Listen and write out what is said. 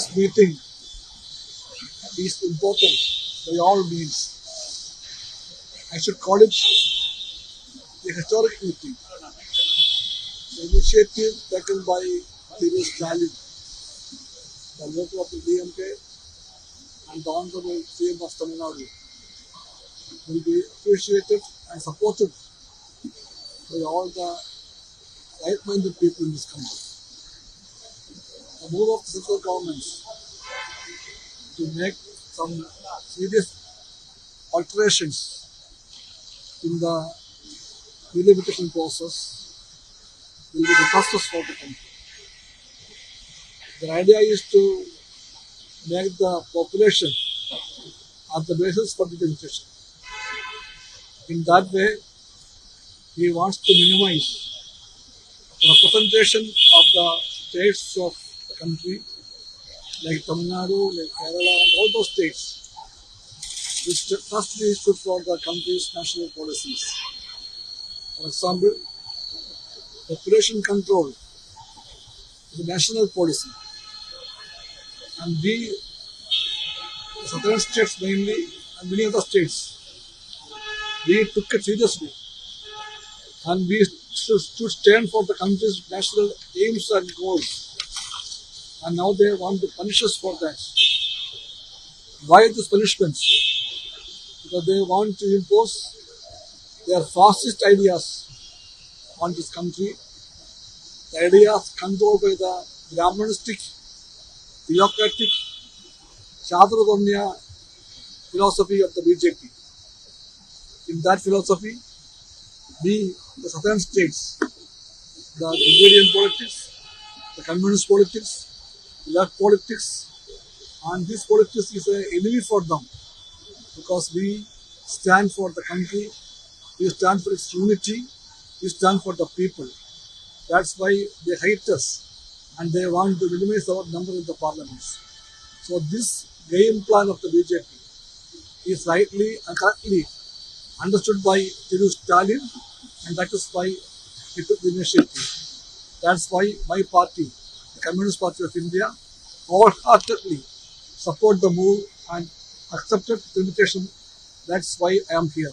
this meeting is important by all means. I should call it a historic meeting. The initiative taken by Thiru Stalin, the leader of the DMK, and the Honorable CM of Tamil Nadu will be appreciated and supported by all the right-minded people in this country. The move of the central governments to make some serious alterations in the delimitation process will be the fastest for the country. The idea is to make the population as the basis for the delimitation. In that way, he wants to minimize the representation of the states of the country, like Tamil Nadu, like Kerala, and all those states, which must be stood for the country's national policies. For example, population control is a national policy, and we, the southern states mainly, and many other states, we took it seriously, and we stood stand for the country's national aims and goals. And now they want to punish us for that. Why these punishments? Because they want to impose their fascist ideas on this country. The ideas controlled by the Brahmanistic, theocratic, Chaturvamya philosophy of the BJP. In that philosophy, we, the southern states, the agrarian politics, the communist politics, left politics, and this politics is an enemy for them because we stand for the country, we stand for its unity, we stand for the people. That's why they hate us and they want to minimize our number in the parliaments. So this game plan of the BJP is rightly and correctly understood by Thiru Stalin, and that is why he took the initiative. That's why my party, the Communist Party of India, wholeheartedly support the move and accepted the invitation. That's why I am here.